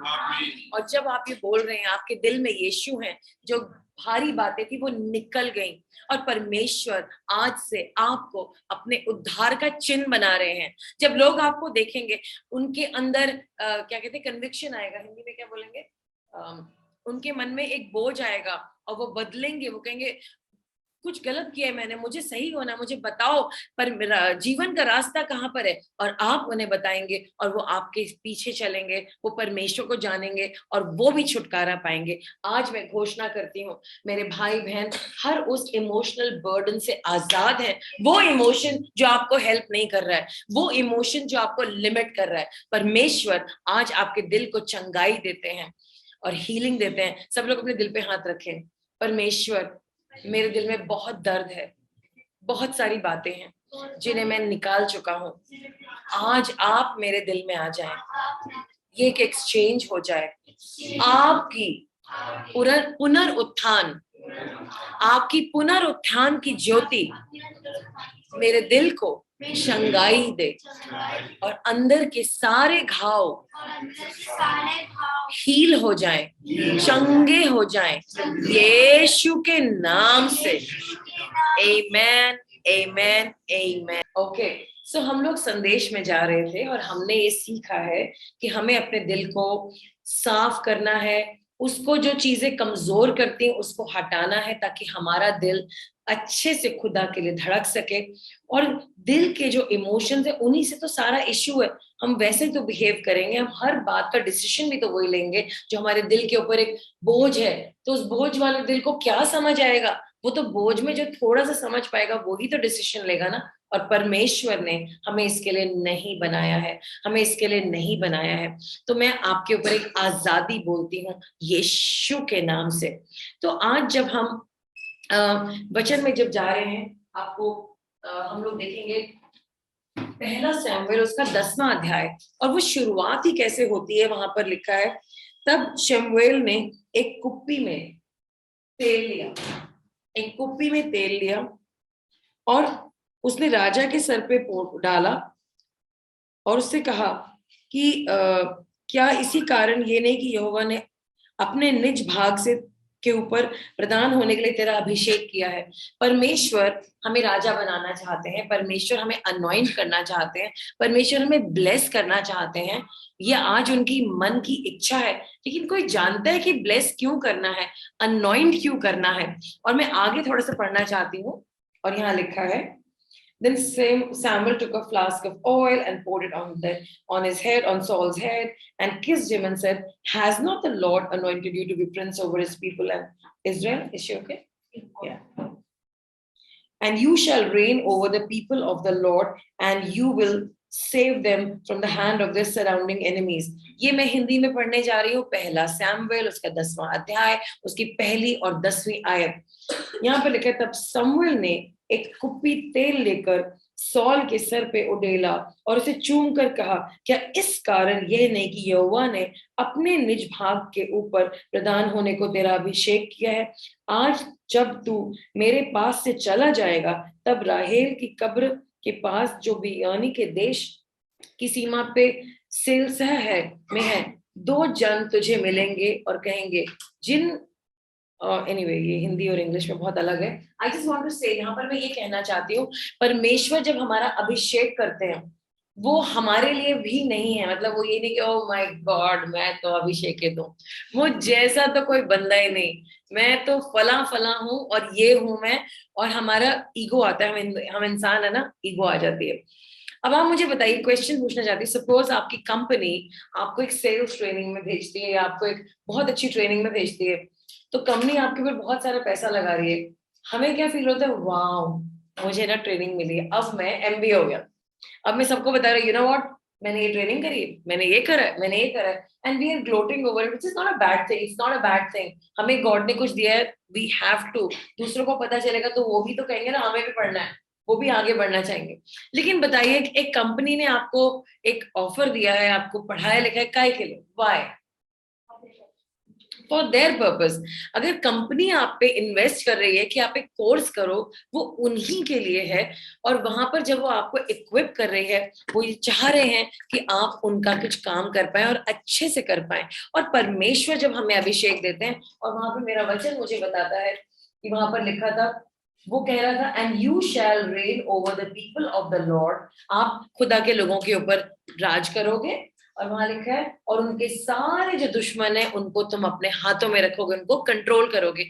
और जब आप ये बोल रहे हैं, आपके दिल में यीशु हैं, जो भारी बातें थी वो निकल गई. और परमेश्वर आज से आपको अपने उद्धार का चिन्ह बना रहे हैं. जब लोग आपको देखेंगे, उनके अंदर क्या कहते हैं, कन्विक्शन आएगा. हिंदी में क्या बोलेंगे? उनके मन में एक बोझ आएगा और वो बदलेंगे. वो कहेंगे कुछ गलत किया है मैंने, मुझे सही होना, मुझे बताओ पर मेरा जीवन का रास्ता कहाँ पर है, और आप उन्हें बताएंगे और वो आपके पीछे चलेंगे, वो परमेश्वर को जानेंगे और वो भी छुटकारा पाएंगे। आज मैं घोषणा करती हूँ मेरे भाई बहन हर उस इमोशनल बर्डन से आजाद है, वो इमोशन जो आपको हेल्प नहीं कर रहा है, वो इमोशन जो आपको लिमिट कर रहा है, परमेश्वर आज आपके दिल को चंगाई देते हैं और हीलिंग देते हैं। सब लोग अपने दिल पे हाथ रखें। परमेश्वर, मेरे दिल में बहुत दर्द है, बहुत सारी बातें हैं जिन्हें मैं निकाल चुका हूँ, आज आप मेरे दिल में आ जाएं, ये एक एक्सचेंज हो जाए। आपकी पुनरुत्थान, आपकी पुनरुत्थान की ज्योति मेरे दिल को शंगाई दे और अंदर के सारे घाव हील हो जाएं, चंगे हो जाएं, यीशु के नाम से। आमेन, आमेन, आमेन। ओके, सो हम लोग संदेश में जा रहे थे और हमने ये सीखा है कि हमें अपने दिल को साफ करना है, उसको जो चीजें कमजोर करती हैं उसको हटाना है, ताकि हमारा दिल अच्छे से खुदा के लिए धड़क सके। और दिल के जो इमोशंस है उन्हीं से तो सारा इश्यू है। हम वैसे तो बिहेव करेंगे, हम हर बात का डिसीजन भी तो वही लेंगे जो हमारे दिल के ऊपर एक बोझ है, तो उस बोझ वाले दिल को क्या समझ आएगा? वो तो बोझ में जो थोड़ा सा समझ पाएगा वही तो डिसीजन लेगा ना। और परमेश्वर ने हमें इसके लिए नहीं बनाया है, हमें इसके लिए नहीं बनाया है। तो मैं आपके ऊपर एक आजादी बोलती हूँ यीशु के नाम से। तो आज जब हम वचन में जब जा रहे हैं, आपको हम लोग देखेंगे पहला शमूएल उसका 10वां अध्याय, और वो शुरुआत ही कैसे होती है वहां पर लिखा है, तब शमूएल ने एक कुप्पी में तेल लिया, एक कुप्पी में तेल लिया और उसने राजा के सर पे डाला और उससे कहा कि क्या इसी कारण ये नहीं कि यहोवा ने अपने निज भाग से के ऊपर प्रदान होने के लिए तेरा अभिषेक किया है। परमेश्वर हमें राजा बनाना चाहते हैं, परमेश्वर हमें अनॉइंट करना चाहते हैं, परमेश्वर हमें ब्लेस करना चाहते हैं। ये आज उनकी मन की इच्छा है, लेकिन कोई जानता है कि ब्लेस क्यों करना है, अनॉइंट क्यों करना है? और मैं आगे थोड़ा सा पढ़ना चाहती हूँ, और यहाँ लिखा है, Then Samuel took a flask of oil and poured it on his head, on Saul's head, and kissed him and said, "Has not the Lord anointed you to be prince over his people and Israel?" Is she okay? Yeah. "And you shall reign over the people of the Lord, and you will save them from the hand of their surrounding enemies." ये मैं हिंदी में पढ़ने जा रही हूँ, पहला Samuel उसका 10वां अध्याय, उसकी पहली और 10वीं आयत। यहाँ पे लिखा है, तब शमूएल ने एक कुप्पी तेल लेकर सौल के सर पे उडेला और उसे चूम कर कहा, क्या इस कारण यह नहीं कि यहोवा ने अपने निज भाग के ऊपर प्रदान होने को तेरा अभिषेक किया है? आज जब तू मेरे पास से चला जाएगा, तब राहेल की कब्र के पास जो बियानी के देश की सीमा पे सिलसह है में है, 2 जन तुझे मिलेंगे और कहेंगे, जिन एनीवे ये हिंदी और इंग्लिश में बहुत अलग है। आई जस्ट वांट टू से, यहाँ पर मैं ये कहना चाहती हूँ, परमेश्वर जब हमारा अभिषेक करते हैं वो हमारे लिए भी नहीं है, मतलब वो ये नहीं कि ओ माय गॉड मैं तो अभिषेकित हूँ, मुझ जैसा तो कोई बंदा ही नहीं, मैं तो फला फला हूँ और ये हूँ मैं। और हमारा ईगो आता है, हम इंसान है ना, ईगो आ जाती है। अब आप मुझे बताइए, क्वेश्चन पूछना चाहती हूँ, सपोज आपकी कंपनी आपको एक सेल्स ट्रेनिंग में भेजती है या आपको एक बहुत अच्छी ट्रेनिंग में भेजती है, तो कंपनी आपके ऊपर बहुत सारा पैसा लगा रही है, हमें क्या फील होता है, वाह मुझे ना ट्रेनिंग मिली है, अब मैं एमबी हो गया, अब मैं सबको बता रहा हूँ, यू नो व्हाट, मैंने ये ट्रेनिंग करी है, मैंने ये करा है, मैंने ये करा है, and we are gloating over it, which is not a bad thing, it's not a bad thing. हमें गॉड ने कुछ दिया है, वी हैव टू, दूसरों को पता चलेगा तो वो भी तो कहेंगे ना हमें भी पढ़ना है, वो भी आगे बढ़ना चाहेंगे। लेकिन बताइए, एक कंपनी ने आपको एक ऑफर दिया है, आपको पढ़ाया लिखा है, काय के लिए? वाई? For their purpose. अगर कंपनी आप पे इन्वेस्ट कर रही है कि आप एक कोर्स करो, वो उन्हीं के लिए है, और वहां पर जब वो आपको इक्विप कर रही है, वो ये चाह रहे हैं कि आप उनका कुछ काम कर पाए और अच्छे से कर पाए। और परमेश्वर जब हमें अभिषेक देते हैं, और वहां पर मेरा वचन मुझे बताता है कि वहां पर लिखा था, वो कह रहा था, and you shall rain over the people of the Lord, आप खुदा के लोगों के ऊपर राज करोगे। और वहां लिखा है, और उनके सारे जो दुश्मन है उनको तुम अपने हाथों में रखोगे, उनको कंट्रोल करोगे।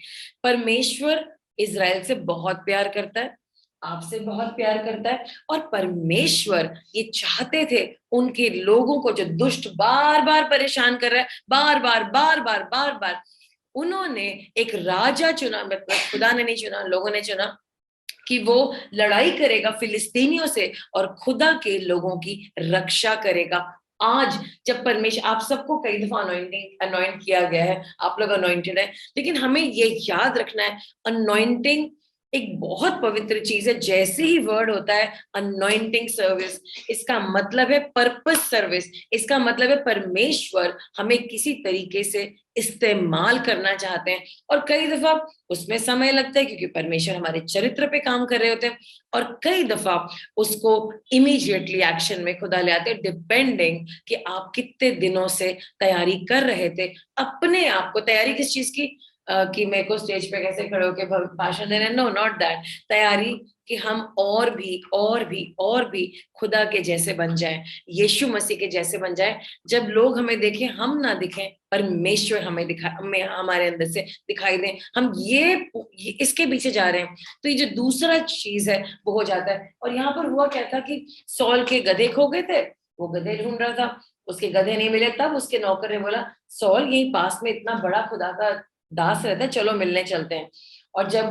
परमेश्वर इजराइल से बहुत प्यार करता है, आपसे बहुत प्यार करता है। और परमेश्वर ये चाहते थे उनके लोगों को जो दुष्ट बार बार परेशान कर रहा है, बार बार बार बार बार बार, उन्होंने एक राजा चुना, मतलब खुदा ने नहीं चुना, लोगों ने चुना कि वो लड़ाई करेगा फिलिस्तीनियों से और खुदा के लोगों की रक्षा करेगा। आज जब परमेश्वर, आप सबको कई दफा अनॉइंट किया गया है, आप लोग अनॉइंटेड है, लेकिन हमें ये याद रखना है अनॉइंटिंग एक बहुत पवित्र चीज है। जैसे ही वर्ड होता है अनॉइंटिंग सर्विस, इसका मतलब है पर्पस सर्विस, इसका मतलब है परमेश्वर हमें किसी तरीके से इस्तेमाल करना चाहते हैं। और कई दफा उसमें समय लगता है क्योंकि परमेश्वर हमारे चरित्र पे काम कर रहे होते हैं, और कई दफा उसको इमीडिएटली एक्शन में खुदा ले आते हैं, डिपेंडिंग कि आप कितने दिनों से तैयारी कर रहे थे अपने आप को। तैयारी किस चीज की? कि मेरे को स्टेज पे कैसे खड़े होके भाषण देना, नो नॉट दैट। तैयारी कि हम और भी खुदा के जैसे बन जाएं, यीशु मसीह के जैसे बन जाएं। जब लोग हमें देखें, हम ना दिखें, परमेश्वर हमें हमारे अंदर से दिखाई दें, हम ये इसके पीछे जा रहे हैं। तो ये जो दूसरा चीज है वो हो जाता है। और यहाँ पर हुआ क्या था कि सॉल के गधे खो गए थे, वो गधे ढूंढ रहा था, उसके गधे नहीं मिले। तब उसके नौकर ने बोला, सॉल यही पास में इतना बड़ा खुदा का दास रहता है, चलो मिलने चलते हैं। और जब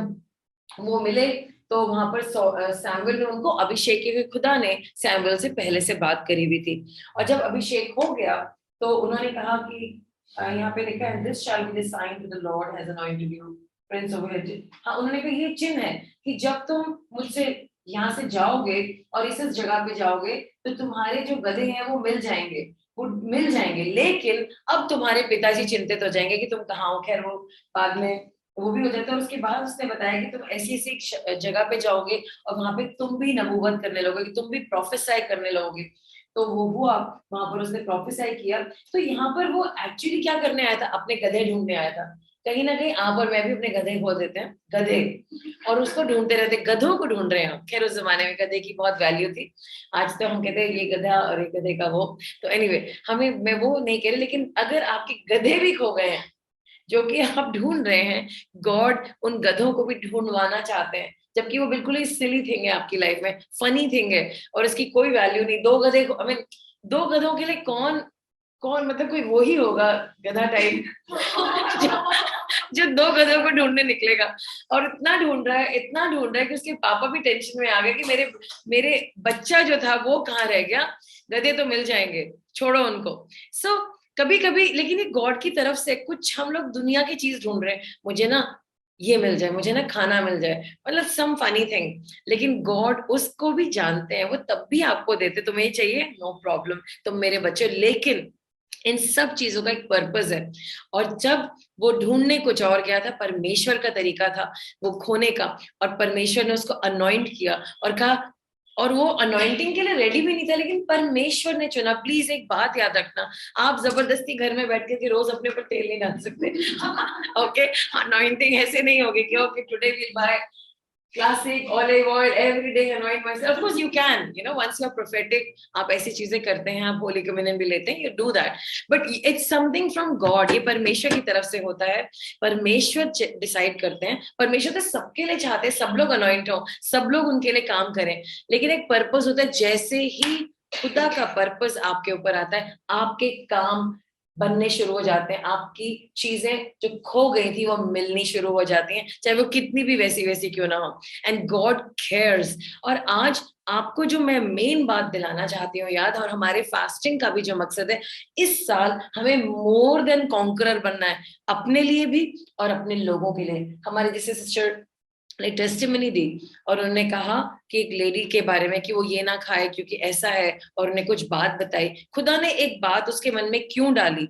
वो मिले तो वहां पर सैमुअल ने उनको अभिषेक किया, खुदा ने सैमुअल से पहले से बात करी हुई थी। और जब अभिषेक हो गया तो उन्होंने कहा कि यहाँ पे लिखा है, this shall be the sign to the Lord has anointed you Prince over Egypt. हाँ, उन्होंने कहा ये चिन्ह है कि जब तुम मुझसे यहाँ से जाओगे और इस जगह पे जाओगे तो तुम्हारे जो गधे हैं वो मिल जाएंगे, लेकिन अब तुम्हारे पिताजी चिंतित हो जाएंगे कि तुम कहाँ हो। खैर वो बाद में वो भी हो जाता है। और उसके बाद उसने बताया कि तुम ऐसी ऐसी जगह पे जाओगे और वहां पे तुम भी नबूवत करने लगोगे, कि तुम भी प्रोफेसाई करने लगोगे। तो वो हुआ, वहां पर उसने प्रोफेसाई किया। तो यहाँ पर वो एक्चुअली क्या करने आया था? अपने गधे ढूंढने आया था। कहीं ना कहीं आप और मैं भी अपने गधे खो देते हैं, गधे, और उसको ढूंढते रहते, गधों को ढूंढ रहे हैं। खैर उस जमाने में गधे की बहुत वैल्यू थी, आज तो हम कहते हैं ये गधा और ये गधे का वो। तो एनीवे, हमें, मैं वो नहीं कह रही, लेकिन अगर आपके गधे भी खो गए हैं जो कि आप ढूंढ रहे हैं, गॉड उन गधों को भी ढूंढवाना चाहते हैं, जबकि वो बिल्कुल ही सिली थिंग है आपकी लाइफ में, फनी थिंग है, और इसकी कोई वैल्यू नहीं। दो गधे को, आई मीन, दो गधों के लिए कौन कौन मतलब कोई वो ही होगा गधा टाइप जो दो गधों को ढूंढने निकलेगा। और इतना ढूंढ रहा है, इतना ढूंढ रहा है कि उसके पापा भी टेंशन में आ गए कि मेरे बच्चा जो था वो कहाँ रह गया, गधे तो मिल जाएंगे, छोड़ो उनको। सो कभी कभी, लेकिन ये गॉड की तरफ से कुछ, हम लोग दुनिया की चीज ढूंढ रहे हैं, मुझे ना ये मिल जाए, मुझे ना खाना मिल जाए, मतलब सम फनी थिंग, लेकिन गॉड उसको भी जानते हैं, वो तब भी आपको देते, तुम्हें ये चाहिए, नो प्रॉब्लम, तुम मेरे बच्चे। लेकिन इन सब चीजों का एक पर्पस है। और जब वो ढूंढने कुछ और गया था, परमेश्वर का तरीका था वो खोने का, और परमेश्वर ने उसको अनॉइंट किया और कहा, और वो अनॉइंटिंग के लिए रेडी भी नहीं था, लेकिन परमेश्वर ने चुना। प्लीज एक बात याद रखना, आप जबरदस्ती घर में बैठ के रोज अपने ऊपर तेल नहीं डाल सकते ओके, अनॉइंटिंग ऐसे नहीं होगी कि okay today will buy classic olive oil every day, anoint myself. Of course you can, you know, once you're prophetic, आप ऐसी चीजें करते हैं, आप होली कम्युनियन भी लेते हैं, you do that, but it's something from God, ये परमेश्वर की तरफ से होता है। परमेश्वर डिसाइड करते हैं, परमेश्वर तो सबके लिए चाहते हैं सब लोग अनॉइंट हो, सब लोग उनके लिए काम करें, लेकिन एक पर्पस होता है। जैसे ही खुदा का पर्पस आपके ऊपर आता है, आपके काम बनने शुरू हो जाते हैं, आपकी चीजें जो खो गई थी वो मिलनी शुरू हो जाती हैं, चाहे वो कितनी भी वैसी वैसी क्यों ना हो। And God cares. और आज आपको जो मैं मेन बात दिलाना चाहती हूँ याद, और हमारे फास्टिंग का भी जो मकसद है, इस साल हमें मोर देन कॉन्करर बनना है, अपने लिए भी और अपने लोगों के लिए। हमारे जैसे सिस्टर ने टेस्टिमनी दी और उन्होंने कहा कि एक लेडी के बारे में कि वो ये ना खाए क्योंकि ऐसा है, और उन्हें कुछ बात बताई, खुदा ने एक बात उसके मन में क्यों डाली,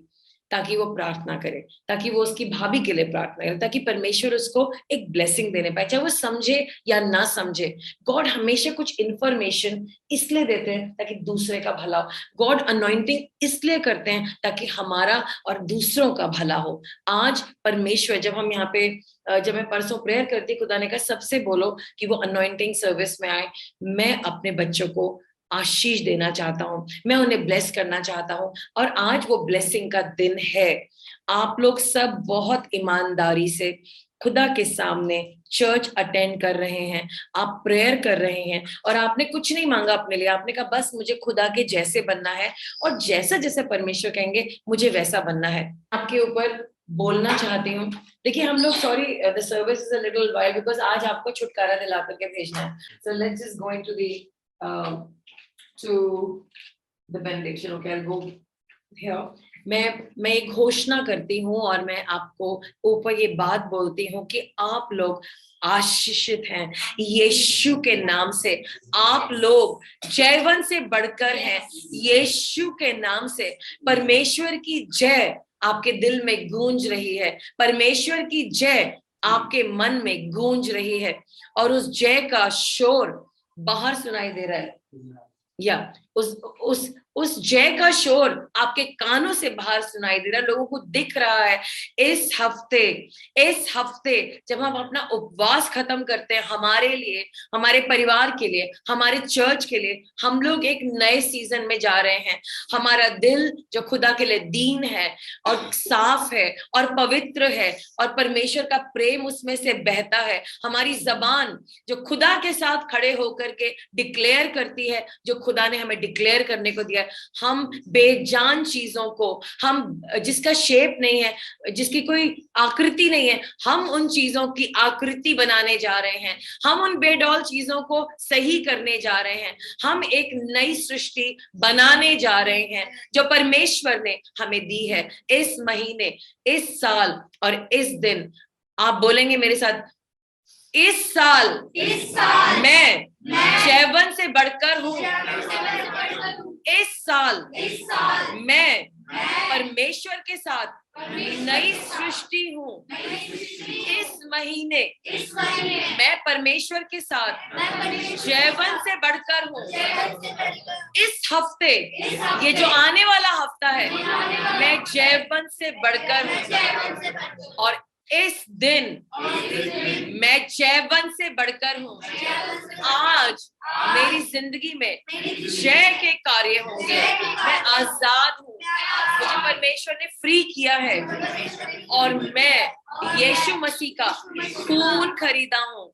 ताकि वो प्रार्थना करे, ताकि वो उसकी भाभी के लिए प्रार्थना करे, ताकि परमेश्वर उसको एक ब्लेसिंग देने पाए, चाहे वो समझे या ना समझे। गॉड हमेशा कुछ इंफॉर्मेशन इसलिए देते हैं ताकि दूसरे का भला हो। गॉड अनॉइंटिंग इसलिए करते हैं ताकि हमारा और दूसरों का भला हो। आज परमेश्वर, जब हम यहाँ पे, जब मैं परसों प्रेयर करती, खुदा ने कहा सबसे बोलो कि वो अनॉइंटिंग सर्विस में आए। मैं अपने बच्चों को आशीष देना चाहता हूँ, मैं उन्हें ब्लेस करना चाहता हूँ, और आज वो ब्लेसिंग का दिन है। आप लोग सब बहुत ईमानदारी से खुदा के सामने चर्च अटेंड कर रहे हैं, आप प्रेयर कर रहे हैं और आपने कुछ नहीं मांगा अपने लिए, आपने कहा बस मुझे खुदा के जैसे बनना है और जैसा जैसा परमेश्वर कहेंगे मुझे वैसा बनना है। आपके ऊपर बोलना चाहती हूँ। देखिए हम लोग sorry the service is a little wild because आज आपको छुटकारा दिला करके भेजना है। So let's just going to the benediction. Okay I go here. मैं एक घोषणा करती हूँ और मैं आपको ऊपर ये बात बोलती हूँ कि आप लोग आशीषित हैं यीशु के नाम से। आप लोग जयवंत से बढ़कर हैं यीशु के नाम से। परमेश्वर की जय आपके दिल में गूंज रही है, परमेश्वर की जय आपके मन में गूंज रही है और उस जय का शोर बाहर सुनाई दे रहा है, या उस जय का शोर आपके कानों से बाहर सुनाई दे रहा है, लोगों को दिख रहा है। इस हफ्ते जब हम अपना उपवास खत्म करते हैं हमारे लिए, हमारे परिवार के लिए, हमारे चर्च के लिए, हम लोग एक नए सीजन में जा रहे हैं। हमारा दिल जो खुदा के लिए दीन है और साफ है और पवित्र है और परमेश्वर का प्रेम उसमें से बहता है। हमारी जबान जो खुदा के साथ खड़े होकर के डिक्लेयर करती है, जो खुदा ने हमें डिक्लेयर करने को दिया है। हम बेजान चीजों को, हम जिसका शेप नहीं है, जिसकी कोई आकृति नहीं है, हम उन चीजों की आकृति बनाने जा रहे हैं। हम उन बेडौल चीजों को सही करने जा रहे हैं। हम एक नई सृष्टि बनाने जा रहे हैं जो परमेश्वर ने हमें दी है। इस महीने, इस साल और इस दिन आप बोलेंगे मेरे साथ, इस साल मैं जयवंत से बढ़कर हूँ। इस साल मैं परमेश्वर के साथ नई सृष्टि हूँ। इस महीने मैं परमेश्वर के साथ जयवंत से बढ़कर हूँ। इस हफ्ते, ये जो आने वाला हफ्ता है, मैं जयवंत से बढ़कर हूँ और इस दिन मैं जयवंत से बढ़कर हूँ। आज मेरी जिंदगी में जय के कार्य होंगे। मैं आजाद हूँ, मुझे परमेश्वर ने फ्री किया है और मैं यीशु मसीह का खून खरीदा हूँ।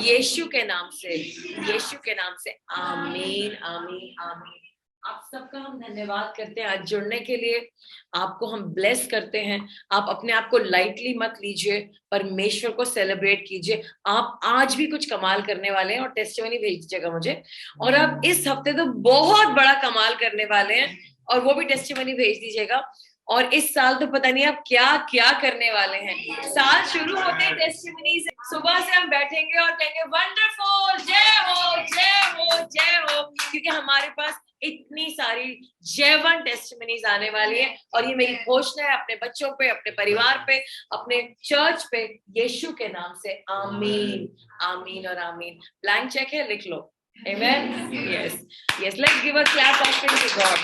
यीशु के नाम से, यीशु के नाम से। आमीन आमीन आमीन। आप सबका हम धन्यवाद करते हैं आज जुड़ने के लिए। आपको हम ब्लेस करते हैं। आप अपने आप को लाइटली मत लीजिए, परमेश्वर को सेलिब्रेट कीजिए। आप आज भी कुछ कमाल करने वाले हैं और टेस्टिमनी भेज दीजिएगा मुझे। और आप इस हफ्ते तो बहुत बड़ा कमाल करने वाले हैं और वो भी टेस्टिमनी भेज दीजिएगा। और इस साल तो पता नहीं आप क्या क्या करने वाले हैं। साल शुरू होते ही टेस्टिमनी से, सुबह से हम बैठेंगे और कहेंगे वंडरफुल, जय हो जय हो जय हो, क्योंकि हमारे पास इतनी सारी जयवंत टेस्टिमनीज आने वाली है। और ये मेरी घोषणा है अपने बच्चों पे, अपने परिवार पे, अपने चर्च पे, यीशु के नाम से। आमीन आमीन और आमीन। ब्लैंक चेक है, लिख लो। Amen. Yes yes, let's give a clap offering to God.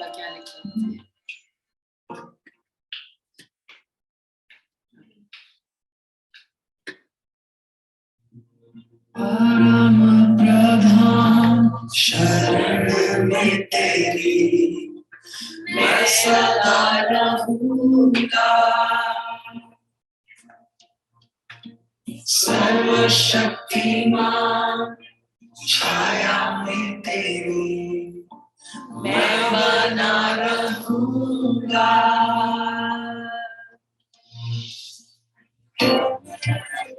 क्या लिखा? परम प्रधान शरण में तेरी मैं सदा रहूंगा। सर्वशक्तिमान छाया में तेरी मैं बना रहूंगा।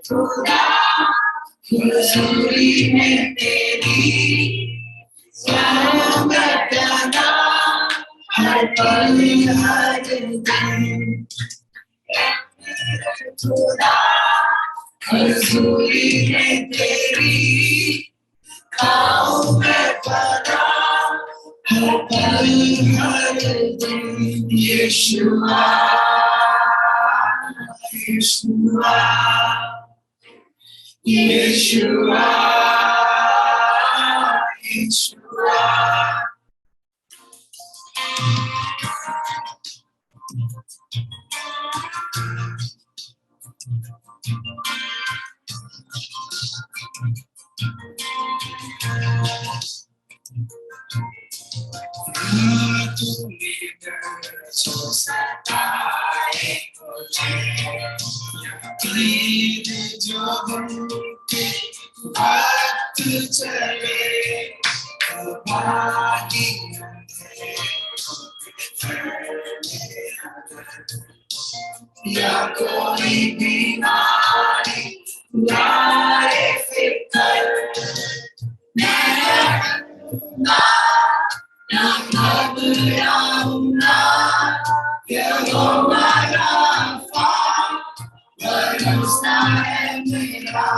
खुदा हुजूरी में तेरी जाऊंगा गाना हर पल हर दिन। खुदा हुजूरी में तेरी गाऊंगा गाना हर पल हर दिन। यीशुआ यीशुआ Yeshua, Yeshua. तो सताए मुझे प्रीत जो बनके वक्त चले बाकी या कोई बीमारी लाए फिकर ना घबराऊंगा यहोवा राफा भरोसा है मेरा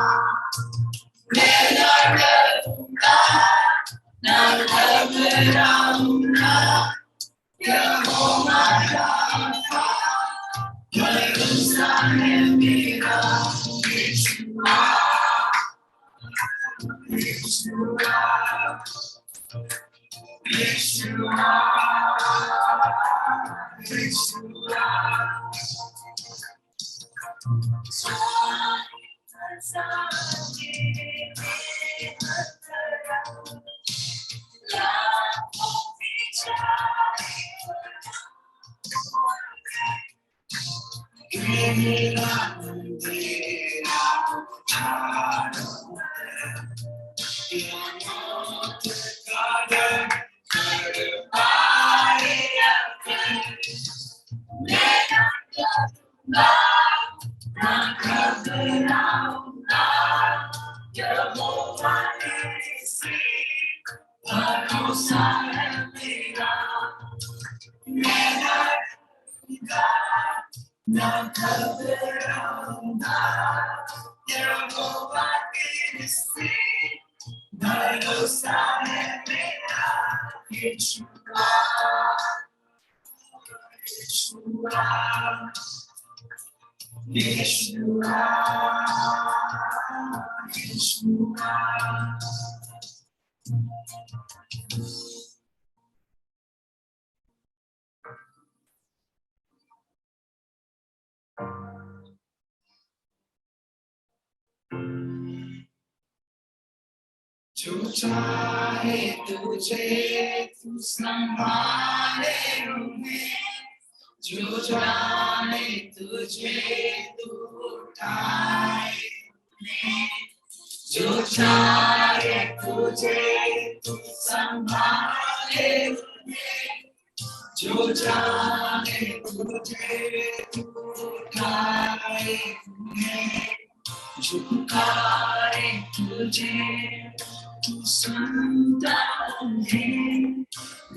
मैं न डरूंगा न घबराऊंगा यहोवा राफा भरोसा है मेरा यीशुआ यीशुआ यीशुआ यीशुआ जो चाहे तुझे तू संभाले उन्हें जो जाने तुझे तू उठाए उन्हें जो चाहे तुझे तू संभाले उन्हें जो जाने तुझे तू उठाए उन्हें झुकाए तुझे तू सुनता उन्हें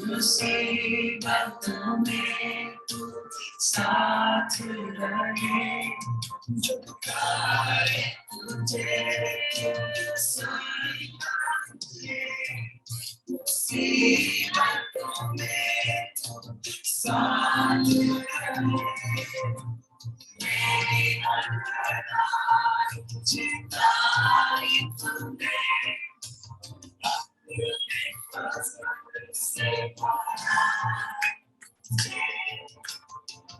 मुसीबतों में तू साथ रहे झुकाए तुझे तू सुनता उन्हें मुसीबतों में तू साथ रहे मेरी चिताई तूने अपने फजल से भरा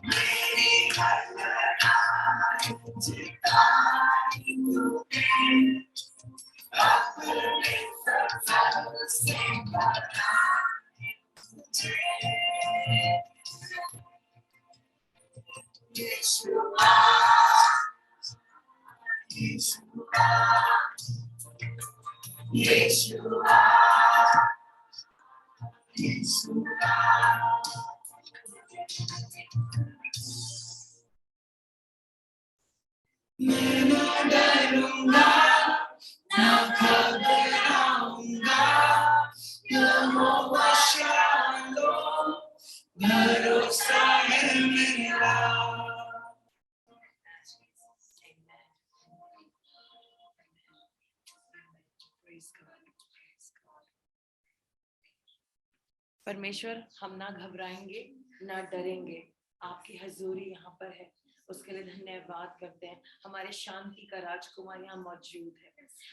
मेरी लड़ाई चिताई तूने अपने फजल से भरा Yeshua, Yeshua, Yeshua, Yeshua. मैं न डरूंगा, न घबराऊंगा, यहोवा शालोम, भरोसा है मेरा. परमेश्वर हम ना घबराएंगे ना डरेंगे, आपकी हजूरी यहाँ पर है, उसके लिए धन्यवाद करते हैं. हमारे शांति का राजकुमार यहाँ मौजूद है.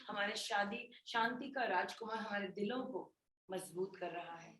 हमारे शांति का राजकुमार हमारे दिलों को मजबूत कर रहा है.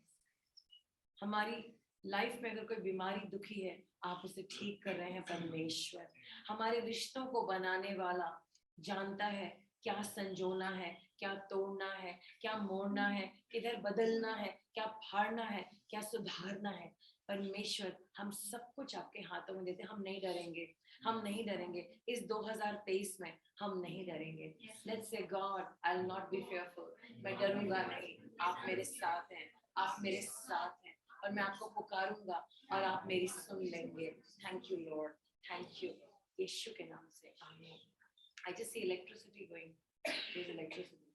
हमारी लाइफ में अगर कोई बीमारी दुखी है, आप उसे ठीक कर रहे हैं. परमेश्वर हमारे रिश्तों को बनाने वाला जानता है क्या संजोना है, क्या तोड़ना है, क्या मोड़ना है, किधर बदलना है, क्या फाड़ना है, क्या सुधारना है. परमेश्वर हम सब कुछ आपके हाथों में देते हैं, हम नहीं डरेंगे, हम नहीं डरेंगे इस 2023 में, हम नहीं डरेंगे। Let's say God I will not be fearful, मैं डरूंगा नहीं, आप मेरे साथ हैं, आप मेरे साथ हैं, और मैं आपको पुकारूंगा और आप मेरी सुन लेंगे। Thank you Lord, thank you, यीशु के नाम से आमीन। I just see electricity going. There's electricity.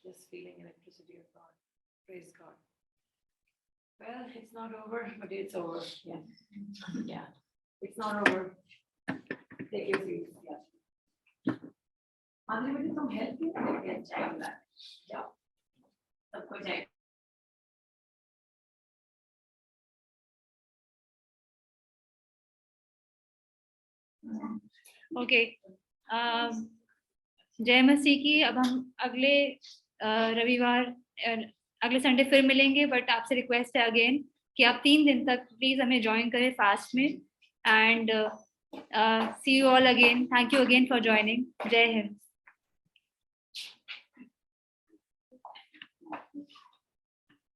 Just feeling electricity of God. Praise God. Well, it's not over, but it's over. Yeah. Yeah. It's not over. Take your seats. Yeah. Madhuri बेटी तुम help क्यों नहीं करती? अच्छा है ना? जाओ। सबको जाए। ओके, जय मसीह की। अब हम अगले रविवार अगले संडे फिर मिलेंगे, बट आपसे रिक्वेस्ट है अगेन कि आप 3 दिन तक प्लीज हमें ज्वाइन करें फास्ट में। And see you all again, thank you again for joining. जय हिंद।